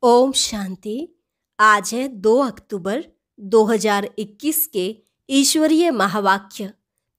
ओम शांति। आज है 2 अक्टूबर 2021 के ईश्वरीय महावाक्य।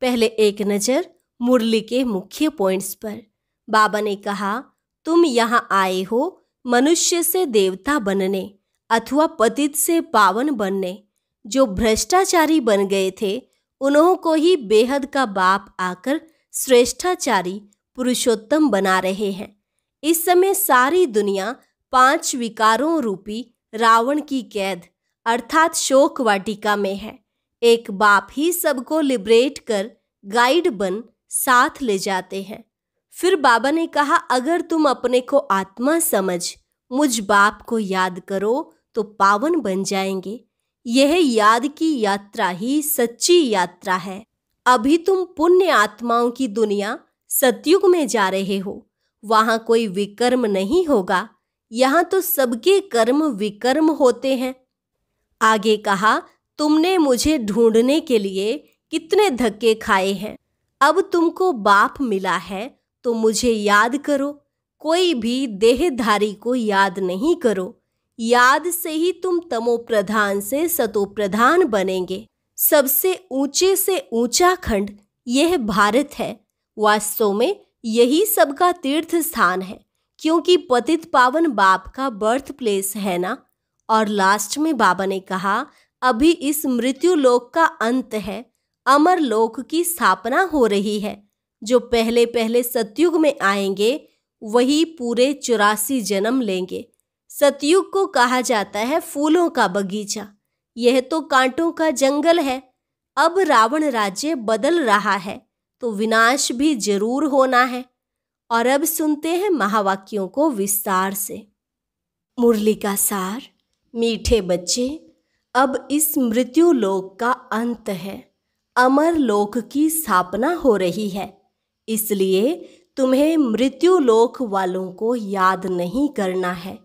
पहले एक नज़र मुरली के मुख्य पॉइंट्स पर। बाबा ने कहा, तुम यहाँ आए हो मनुष्य से देवता बनने अथवा पतित से पावन बनने। जो भ्रष्टाचारी बन गए थे उन्हों को ही बेहद का बाप आकर श्रेष्ठाचारी पुरुषोत्तम बना रहे हैं। इस समय सारी दुनिया 5 विकारों रूपी रावण की कैद अर्थात शोक वाटिका में है। एक बाप ही सबको लिबरेट कर गाइड बन साथ ले जाते हैं। फिर बाबा ने कहा, अगर तुम अपने को आत्मा समझ मुझ बाप को याद करो तो पावन बन जाएंगे। यह याद की यात्रा ही सच्ची यात्रा है। अभी तुम पुण्य आत्माओं की दुनिया सतयुग में जा रहे हो। वहां कोई विकर्म नहीं होगा। यहाँ तो सबके कर्म विकर्म होते हैं। आगे कहा, तुमने मुझे ढूंढने के लिए कितने धक्के खाए हैं। अब तुमको बाप मिला है तो मुझे याद करो। कोई भी देहधारी को याद नहीं करो। याद से ही तुम तमो प्रधान से सतो प्रधान बनेंगे। सबसे ऊंचे से ऊंचा खंड यह भारत है। वास्तव में यही सबका तीर्थ स्थान है, क्योंकि पतित पावन बाप का बर्थ प्लेस है ना। और लास्ट में बाबा ने कहा, अभी इस मृत्यु लोक का अंत है, अमर लोक की स्थापना हो रही है। जो पहले पहले सतयुग में आएंगे वही पूरे 84 जन्म लेंगे। सतयुग को कहा जाता है फूलों का बगीचा। यह तो कांटों का जंगल है। अब रावण राज्य बदल रहा है तो विनाश भी जरूर होना है। और अब सुनते हैं महावाक्यों को विस्तार से। मुरली का सार। मीठे बच्चे, अब इस मृत्यु लोक का अंत है। अमर लोक की स्थापना हो रही है। इसलिए तुम्हें मृत्यु लोक वालों को याद नहीं करना है।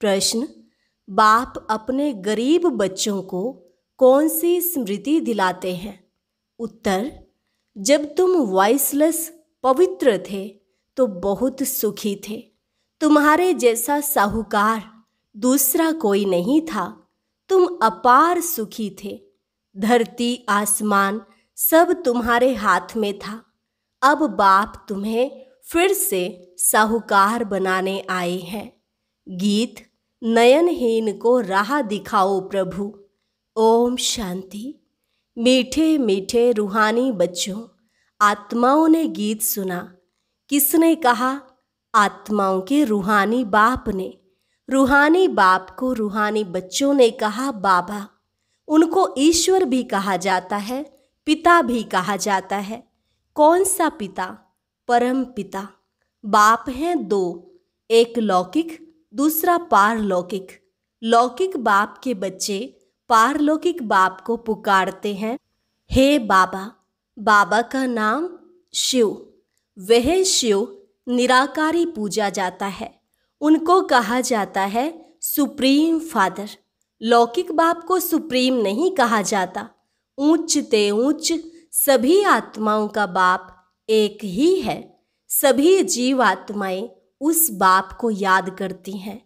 प्रश्न, बाप अपने गरीब बच्चों को कौन सी स्मृति दिलाते हैं? उत्तर, जब तुम वॉइसलेस पवित्र थे तो बहुत सुखी थे। तुम्हारे जैसा साहूकार दूसरा कोई नहीं था। तुम अपार सुखी थे। धरती आसमान सब तुम्हारे हाथ में था। अब बाप तुम्हें फिर से साहूकार बनाने आए हैं। गीत, नयनहीन को राह दिखाओ प्रभु। ओम शांति। मीठे मीठे रूहानी बच्चों, आत्माओं ने गीत सुना। किसने कहा? आत्माओं के रूहानी बाप ने। रूहानी बाप को रूहानी बच्चों ने कहा बाबा। उनको ईश्वर भी कहा जाता है, पिता भी कहा जाता है। कौन सा पिता? परम पिता। बाप हैं 2, एक लौकिक दूसरा पारलौकिक। लौकिक बाप के बच्चे पारलौकिक बाप को पुकारते हैं, हे बाबा। बाबा का नाम शिव। वह शिव निराकारी पूजा जाता है। उनको कहा जाता है सुप्रीम फादर। लौकिक बाप को सुप्रीम नहीं कहा जाता। ऊंच ते ऊंच सभी आत्माओं का बाप एक ही है। सभी जीव आत्माएं उस बाप को याद करती हैं।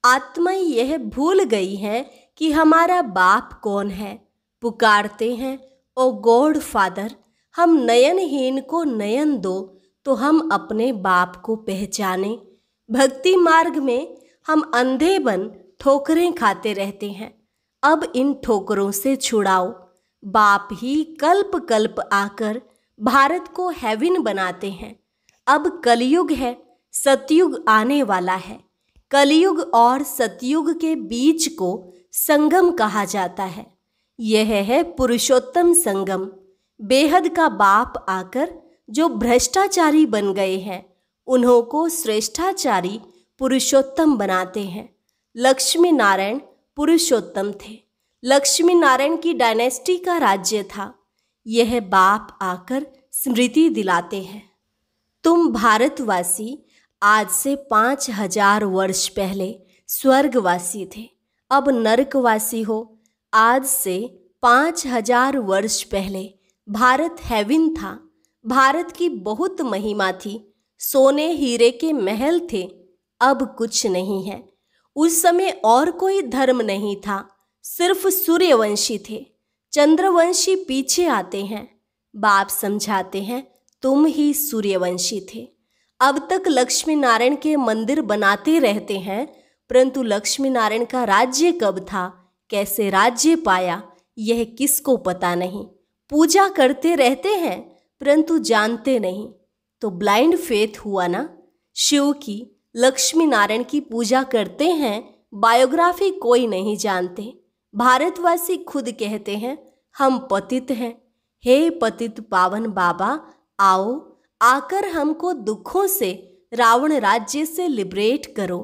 आत्माएं यह भूल गई हैं कि हमारा बाप कौन है। पुकारते हैं, ओ गॉड फादर, हम नयनहीन को नयन दो तो हम अपने बाप को पहचाने। भक्ति मार्ग में हम अंधे बन ठोकरें खाते रहते हैं। अब इन ठोकरों से छुड़ाओ। बाप ही कल्प कल्प आकर भारत को हेवन बनाते हैं। अब कलयुग है, सतयुग आने वाला है। कलयुग और सतयुग के बीच को संगम कहा जाता है। यह है पुरुषोत्तम संगम। बेहद का बाप आकर जो भ्रष्टाचारी बन गए हैं उन्हों को श्रेष्ठाचारी पुरुषोत्तम बनाते हैं। लक्ष्मी नारायण पुरुषोत्तम थे। लक्ष्मी नारायण की डायनेस्टी का राज्य था। यह बाप आकर स्मृति दिलाते हैं। तुम भारतवासी आज से 5000 वर्ष पहले स्वर्गवासी थे, अब नरकवासी हो। आज से 5000 वर्ष पहले भारत हेवन था। भारत की बहुत महिमा थी। सोने हीरे के महल थे, अब कुछ नहीं है। उस समय और कोई धर्म नहीं था, सिर्फ सूर्यवंशी थे। चंद्रवंशी पीछे आते हैं। बाप समझाते हैं, तुम ही सूर्यवंशी थे। अब तक लक्ष्मी नारायण के मंदिर बनाते रहते हैं, परंतु लक्ष्मी नारायण का राज्य कब था, कैसे राज्य पाया, यह किसको पता नहीं। पूजा करते रहते हैं परंतु जानते नहीं, तो ब्लाइंड फेथ हुआ ना। शिव की, लक्ष्मी नारायण की पूजा करते हैं, बायोग्राफी कोई नहीं जानते। भारतवासी खुद कहते हैं हम पतित हैं। हे पतित पावन बाबा, आओ आकर हमको दुखों से, रावण राज्य से लिबरेट करो।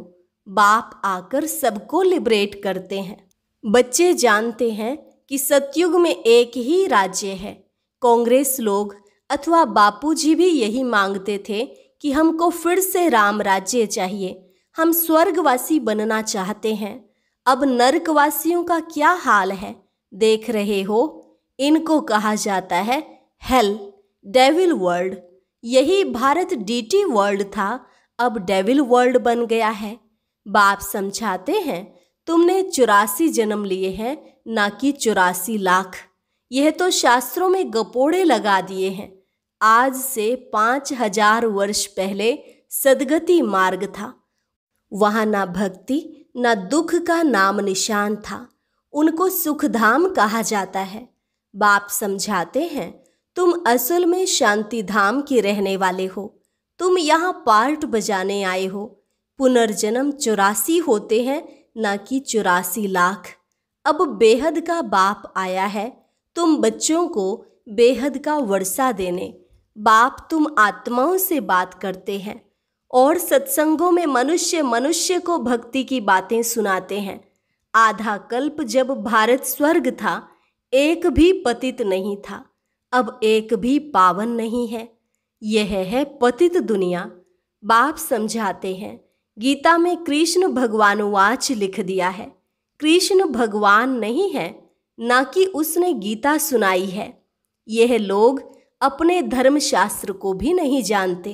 बाप आकर सबको लिबरेट करते हैं। बच्चे जानते हैं कि सतयुग में एक ही राज्य है। कांग्रेस लोग अथवा बापूजी भी यही मांगते थे कि हमको फिर से राम राज्य चाहिए, हम स्वर्गवासी बनना चाहते हैं। अब नरकवासियों का क्या हाल है देख रहे हो। इनको कहा जाता है हेल, डेविल वर्ल्ड। यही भारत डीटी वर्ल्ड था, अब डेविल वर्ल्ड बन गया है। बाप समझाते हैं, तुमने 84 जन्म लिए हैं, ना कि 84 लाख। यह तो शास्त्रों में गपोड़े लगा दिए हैं। आज से 5000 वर्ष पहले सदगति मार्ग था। वहाँ ना भक्ति ना दुख का नाम निशान था। उनको सुखधाम कहा जाता है। बाप समझाते हैं, तुम असल में शांति धाम के रहने वाले हो। तुम यहाँ पार्ट बजाने आए हो। पुनर्जन्म 84 होते हैं, ना कि 84 लाख। अब बेहद का बाप आया है, तुम बच्चों को बेहद का वर्षा देने। बाप तुम आत्माओं से बात करते हैं और सत्संगों में मनुष्य को भक्ति की बातें सुनाते हैं। आधा कल्प जब भारत स्वर्ग था, एक भी पतित नहीं था, अब एक भी पावन नहीं है। यह है पतित दुनिया। बाप समझाते हैं, गीता में कृष्ण भगवानुवाच लिख दिया है। कृष्ण भगवान नहीं है, ना कि उसने गीता सुनाई है। यह लोग अपने धर्म शास्त्र को भी नहीं जानते,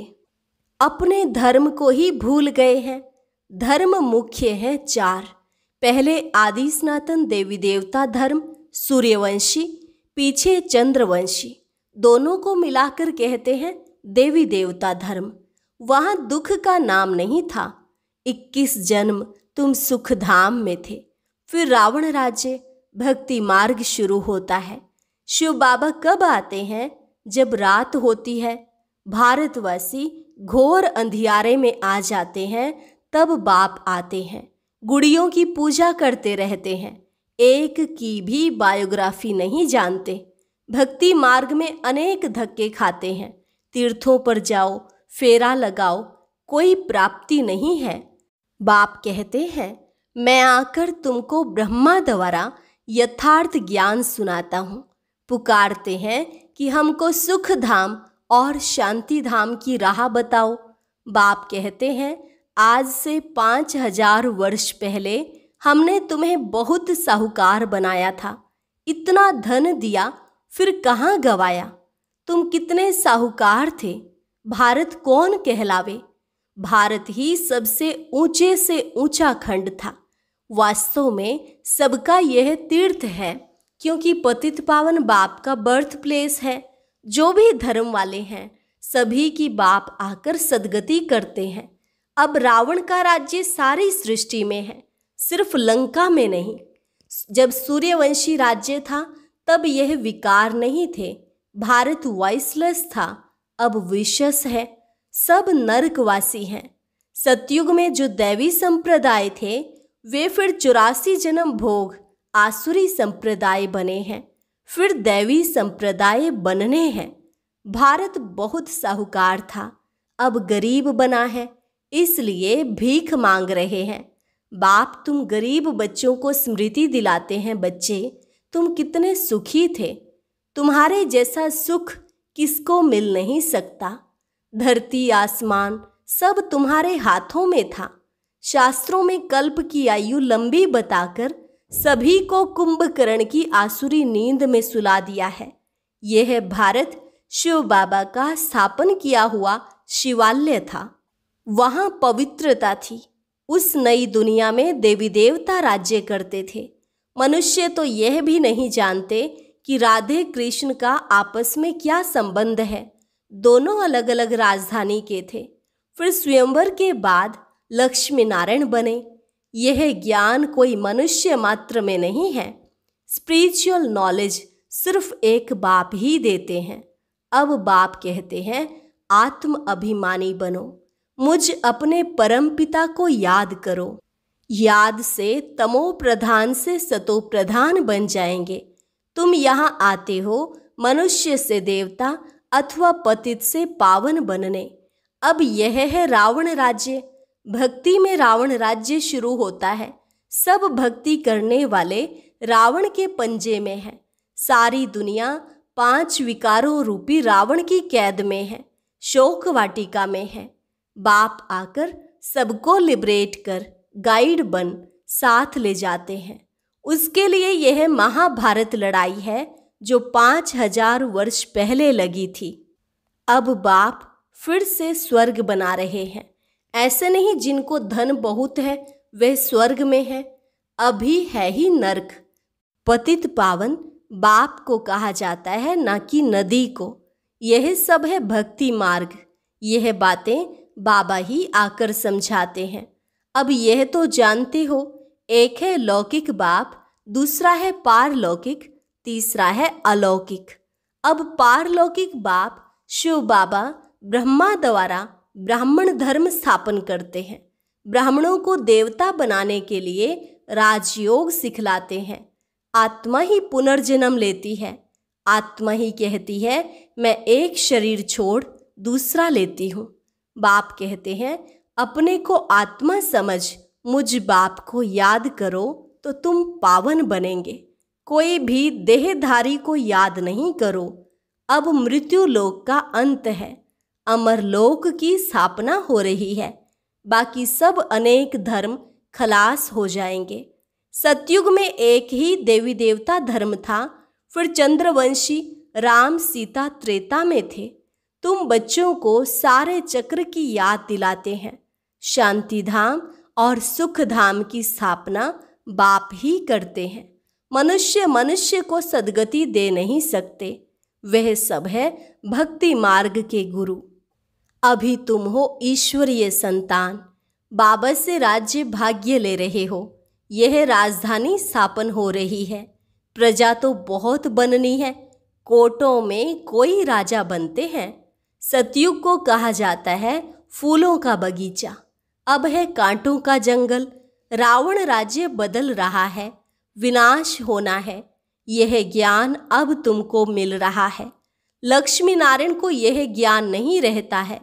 अपने धर्म को ही भूल गए हैं। धर्म मुख्य है 4। पहले आदि सनातन देवी देवता धर्म सूर्यवंशी, पीछे चंद्रवंशी, दोनों को मिलाकर कहते हैं देवी देवता धर्म। वहाँ दुख का नाम नहीं था। 21 जन्म तुम सुखधाम में थे। फिर रावण राज्य, भक्ति मार्ग शुरू होता है। शिव बाबा कब आते हैं? जब रात होती है। भारतवासी घोर अंधियारे में आ जाते हैं, तब बाप आते हैं। गुड़ियों की पूजा करते रहते हैं, एक की भी बायोग्राफी नहीं जानते। भक्ति मार्ग में अनेक धक्के खाते हैं। तीर्थों पर जाओ, फेरा लगाओ, कोई प्राप्ति नहीं है। बाप कहते हैं, मैं आकर तुमको ब्रह्मा द्वारा यथार्थ ज्ञान सुनाता हूँ। पुकारते हैं कि हमको सुख धाम और शांति धाम की राह बताओ। बाप कहते हैं, आज से 5000 वर्ष पहले हमने तुम्हें बहुत साहूकार बनाया था। इतना धन दिया, फिर कहाँ गवाया? तुम कितने साहूकार थे। भारत कौन कहलावे? भारत ही सबसे ऊंचे से ऊंचा खंड था। वास्तव में सबका यह तीर्थ है, क्योंकि पतित पावन बाप का बर्थ प्लेस है। जो भी धर्म वाले हैं, सभी की बाप आकर सदगति करते हैं। अब रावण का राज्य सारी सृष्टि में है, सिर्फ लंका में नहीं। जब सूर्यवंशी राज्य था, तब यह विकार नहीं थे। भारत वॉइसलेस था, अब विशस है। सब नरकवासी हैं। सतयुग में जो दैवी संप्रदाय थे, वे फिर 84 जन्म भोग आसुरी संप्रदाय बने हैं, फिर दैवी संप्रदाय बनने हैं। भारत बहुत साहूकार था, अब गरीब बना है, इसलिए भीख मांग रहे हैं। बाप तुम गरीब बच्चों को स्मृति दिलाते हैं, बच्चे तुम कितने सुखी थे। तुम्हारे जैसा सुख किसको मिल नहीं सकता। धरती आसमान सब तुम्हारे हाथों में था। शास्त्रों में कल्प की आयु लंबी बताकर सभी को कुंभकर्ण की आसुरी नींद में सुला दिया है। यह भारत शिव बाबा का स्थापन किया हुआ शिवालय था। वहाँ पवित्रता थी, उस नई दुनिया में देवी देवता राज्य करते थे। मनुष्य तो यह भी नहीं जानते कि राधे कृष्ण का आपस में क्या संबंध है। दोनों अलग अलग राजधानी के थे। फिर स्वयंवर के बाद लक्ष्मी नारायण बने। यह ज्ञान कोई मनुष्य मात्र में नहीं है। स्पिरिचुअल नॉलेज सिर्फ एक बाप ही देते हैं। अब बाप कहते हैं, आत्म अभिमानी बनो, मुझ अपने परम पिता को याद करो। याद से तमो प्रधान से सतो प्रधान बन जाएंगे। तुम यहाँ आते हो मनुष्य से देवता अथवा पतित से पावन बनने। अब यह है रावण राज्य। भक्ति में रावण राज्य शुरू होता है। सब भक्ति करने वाले रावण के पंजे में है। सारी दुनिया 5 विकारों रूपी रावण की कैद में है, शोक वाटिका में है। बाप आकर सबको लिबरेट कर गाइड बन साथ ले जाते हैं। उसके लिए यह महाभारत लड़ाई है जो 5000 वर्ष पहले लगी थी। अब बाप फिर से स्वर्ग बना रहे हैं। ऐसे नहीं जिनको धन बहुत है वे स्वर्ग में है, अभी है ही नर्क। पतित पावन बाप को कहा जाता है, ना कि नदी को। यह सब है भक्ति मार्ग। यह बातें बाबा ही आकर समझाते हैं। अब यह तो जानते हो, एक है लौकिक बाप, दूसरा है पारलौकिक, तीसरा है अलौकिक। अब पारलौकिक बाप शिव बाबा ब्रह्मा द्वारा ब्राह्मण धर्म स्थापन करते हैं। ब्राह्मणों को देवता बनाने के लिए राजयोग सिखलाते हैं। आत्मा ही पुनर्जन्म लेती है। आत्मा ही कहती है, मैं एक शरीर छोड़ दूसरा लेती हूँ। बाप कहते हैं, अपने को आत्मा समझ मुझ बाप को याद करो तो तुम पावन बनेंगे। कोई भी देहधारी को याद नहीं करो। अब मृत्यु लोक का अंत है, अमर लोक की स्थापना हो रही है। बाकी सब अनेक धर्म खलास हो जाएंगे। सतयुग में एक ही देवी देवता धर्म था। फिर चंद्रवंशी राम सीता त्रेता में थे। तुम बच्चों को सारे चक्र की याद दिलाते हैं। शांति धाम और सुख धाम की स्थापना बाप ही करते हैं। मनुष्य को सद्गति दे नहीं सकते। वह सब है भक्ति मार्ग के गुरु। अभी तुम हो ईश्वरीय संतान। बाबा से राज्य भाग्य ले रहे हो। यह राजधानी स्थापन हो रही है। प्रजा तो बहुत बननी है। कोटों में कोई राजा बनते हैं। सतयुग को कहा जाता है फूलों का बगीचा, अब है कांटों का जंगल। रावण राज्य बदल रहा है, विनाश होना है। यह ज्ञान अब तुमको मिल रहा है। लक्ष्मी नारायण को यह ज्ञान नहीं रहता है,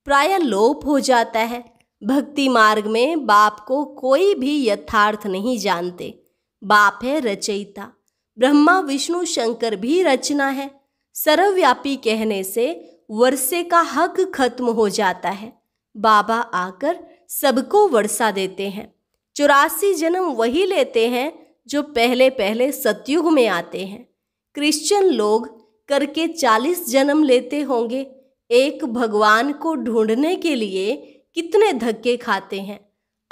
प्रायः लोप हो जाता है। भक्ति मार्ग में बाप को कोई भी यथार्थ नहीं जानते। बाप है रचयिता। ब्रह्मा विष्णु शंकर भी रचना है। सर्वव्यापी कहने से वर्षे का हक खत्म हो जाता है। बाबा आकर सबको वर्षा देते हैं। 84 जन्म वही लेते हैं जो पहले पहले सतयुग में आते हैं। क्रिश्चियन लोग करके 40 जन्म लेते होंगे। एक भगवान को ढूंढने के लिए कितने धक्के खाते हैं।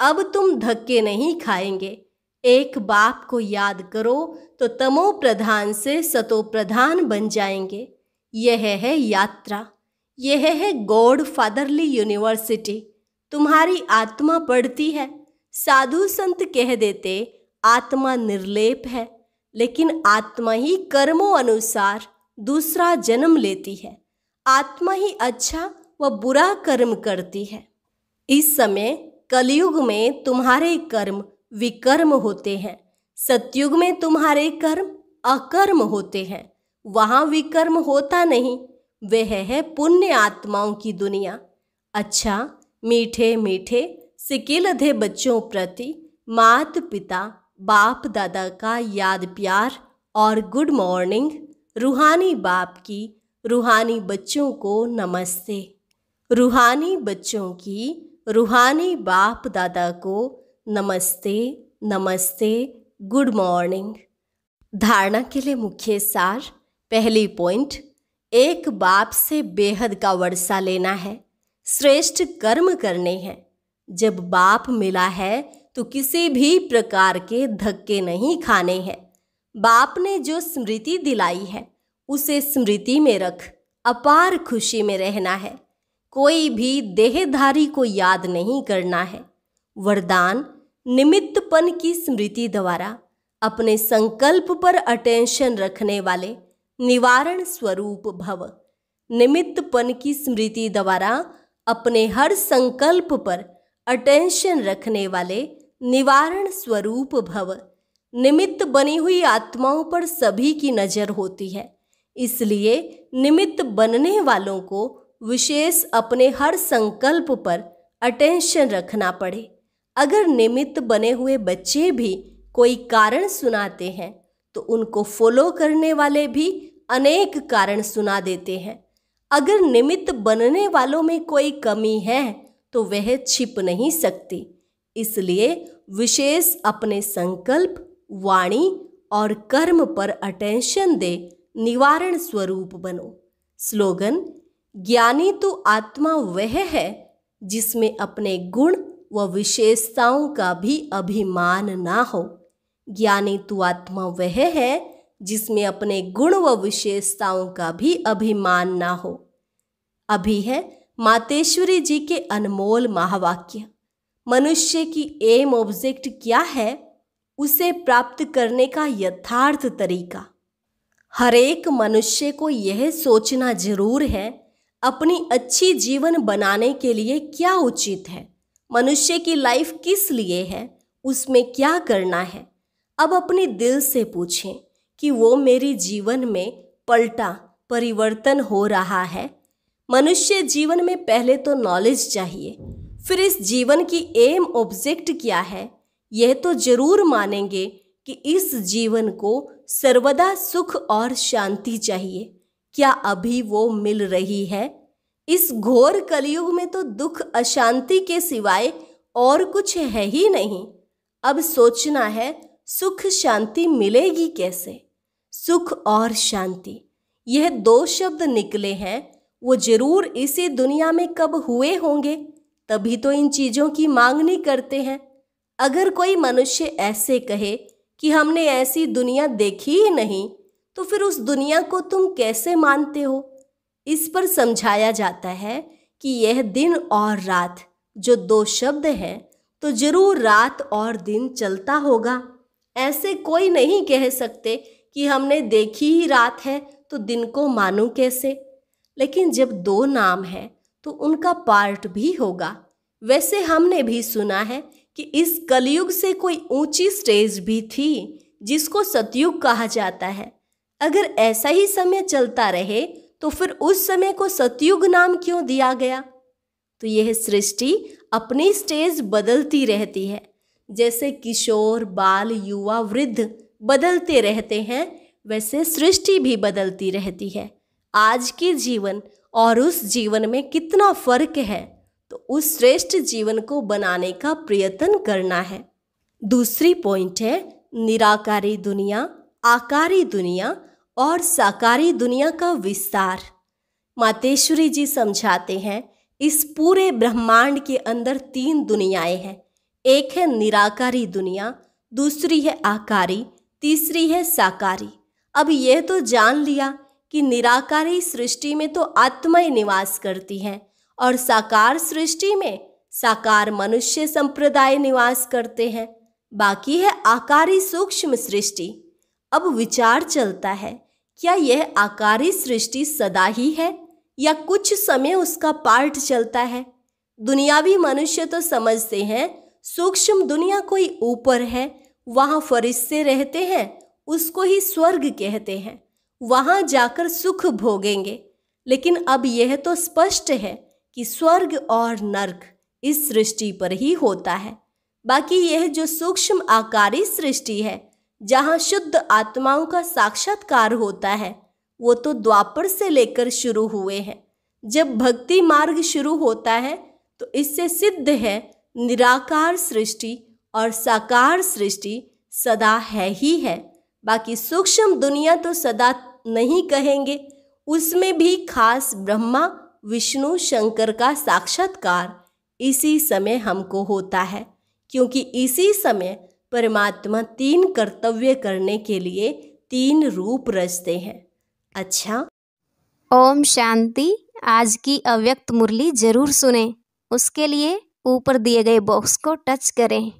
अब तुम धक्के नहीं खाएंगे। एक बाप को याद करो तो तमो प्रधान से सतो प्रधान बन जाएंगे। यह है यात्रा। यह है गॉड फादरली यूनिवर्सिटी। तुम्हारी आत्मा पढ़ती है। साधु संत कह देते आत्मा निर्लेप है, लेकिन आत्मा ही कर्मों अनुसार दूसरा जन्म लेती है। आत्मा ही अच्छा व बुरा कर्म करती है। इस समय कलयुग में तुम्हारे कर्म विकर्म होते हैं। सतयुग में तुम्हारे कर्म अकर्म होते हैं। वहाँ विकर्म होता नहीं। वह है पुण्य आत्माओं की दुनिया। अच्छा, मीठे मीठे सिकिलधे बच्चों प्रति मात पिता बाप दादा का याद प्यार और गुड मॉर्निंग। रूहानी बाप की रूहानी बच्चों को नमस्ते। रूहानी बच्चों की रूहानी बाप दादा को नमस्ते नमस्ते, गुड मॉर्निंग। धारणा के लिए मुख्य सार। पहली पॉइंट, एक बाप से बेहद का वर्षा लेना है। श्रेष्ठ कर्म करने हैं। जब बाप मिला है तो किसी भी प्रकार के धक्के नहीं खाने हैं। बाप ने जो स्मृति दिलाई है उसे स्मृति में रख अपार खुशी में रहना है। कोई भी देहधारी को याद नहीं करना है। वरदान, निमित्तपन की स्मृति द्वारा अपने संकल्प पर अटेंशन रखने वाले निवारण स्वरूप भव। निमित्तपन की स्मृति द्वारा अपने हर संकल्प पर अटेंशन रखने वाले निवारण स्वरूप भव। निमित्त बनी हुई आत्माओं पर सभी की नजर होती है, इसलिए निमित्त बनने वालों को विशेष अपने हर संकल्प पर अटेंशन रखना पड़े। अगर निमित्त बने हुए बच्चे भी कोई कारण सुनाते हैं तो उनको फॉलो करने वाले भी अनेक कारण सुना देते हैं। अगर निमित्त बनने वालों में कोई कमी है तो वह छिप नहीं सकती, इसलिए विशेष अपने संकल्प, वाणी और कर्म पर अटेंशन दे निवारण स्वरूप बनो। स्लोगन, ज्ञानी तो आत्मा वह है जिसमें अपने गुण व विशेषताओं का भी अभिमान ना हो। ज्ञानी तो आत्मा वह है जिसमें अपने गुण व विशेषताओं का भी अभिमान ना हो। अभी है मातेश्वरी जी के अनमोल महावाक्य। मनुष्य की एम ऑब्जेक्ट क्या है, उसे प्राप्त करने का यथार्थ तरीका। हर एक मनुष्य को यह सोचना जरूर है अपनी अच्छी जीवन बनाने के लिए क्या उचित है, मनुष्य की लाइफ किस लिए है, उसमें क्या करना है। अब अपने दिल से पूछें कि वो मेरी जीवन में पलटा परिवर्तन हो रहा है। मनुष्य जीवन में पहले तो नॉलेज चाहिए, फिर इस जीवन की एम ऑब्जेक्ट क्या है, यह तो जरूर मानेंगे कि इस जीवन को सर्वदा सुख और शांति चाहिए। क्या अभी वो मिल रही है? इस घोर कलयुग में तो दुख अशांति के सिवाय और कुछ है ही नहीं। अब सोचना है सुख शांति मिलेगी कैसे। सुख और शांति, यह दो शब्द निकले हैं, वो जरूर इसी दुनिया में कब हुए होंगे, तभी तो इन चीजों की मांग नहीं करते हैं। अगर कोई मनुष्य ऐसे कहे कि हमने ऐसी दुनिया देखी ही नहीं, तो फिर उस दुनिया को तुम कैसे मानते हो। इस पर समझाया जाता है कि यह दिन और रात जो दो शब्द हैं, तो जरूर रात और दिन चलता होगा। ऐसे कोई नहीं कह सकते कि हमने देखी ही रात है तो दिन को मानूं कैसे। लेकिन जब दो नाम है तो उनका पार्ट भी होगा। वैसे हमने भी सुना है कि इस कलयुग से कोई ऊंची स्टेज भी थी जिसको सतयुग कहा जाता है। अगर ऐसा ही समय चलता रहे तो फिर उस समय को सतयुग नाम क्यों दिया गया। तो यह सृष्टि अपनी स्टेज बदलती रहती है। जैसे किशोर, बाल, युवा, वृद्ध बदलते रहते हैं, वैसे सृष्टि भी बदलती रहती है। आज के जीवन और उस जीवन में कितना फर्क है, तो उस श्रेष्ठ जीवन को बनाने का प्रयत्न करना है। दूसरी पॉइंट है निराकारी दुनिया, आकारी दुनिया और साकारी दुनिया का विस्तार। मातेश्वरी जी समझाते हैं इस पूरे ब्रह्मांड के अंदर तीन दुनियाएं हैं। एक है निराकारी दुनिया, दूसरी है आकारी, तीसरी है साकारी। अब यह तो जान लिया कि निराकारी सृष्टि में तो आत्माएं निवास करती हैं और साकार सृष्टि में साकार मनुष्य संप्रदाय निवास करते हैं। बाकी है आकारी सूक्ष्म सृष्टि। अब विचार चलता है, क्या यह आकारी सृष्टि सदा ही है या कुछ समय उसका पार्ट चलता है। दुनियावी मनुष्य तो समझते हैं सूक्ष्म दुनिया कोई ऊपर है, वहाँ फरिश्ते रहते हैं, उसको ही स्वर्ग कहते हैं, वहाँ जाकर सुख भोगेंगे। लेकिन अब यह तो स्पष्ट है कि स्वर्ग और नर्क इस सृष्टि पर ही होता है। बाकी यह जो सूक्ष्म आकारी सृष्टि है, जहाँ शुद्ध आत्माओं का साक्षात्कार होता है, वो तो द्वापर से लेकर शुरू हुए हैं। जब भक्ति मार्ग शुरू होता है तो इससे सिद्ध है निराकार सृष्टि और साकार सृष्टि सदा है ही है। बाकी सूक्ष्म दुनिया तो सदा नहीं कहेंगे, उसमें भी खास ब्रह्मा, विष्णु, शंकर का साक्षात्कार इसी समय हमको होता है, क्योंकि इसी समय परमात्मा 3 कर्तव्य करने के लिए 3 रूप रचते हैं। अच्छा, ओम शांति। आज की अव्यक्त मुरली जरूर सुने। उसके लिए ऊपर दिए गए बॉक्स को टच करें।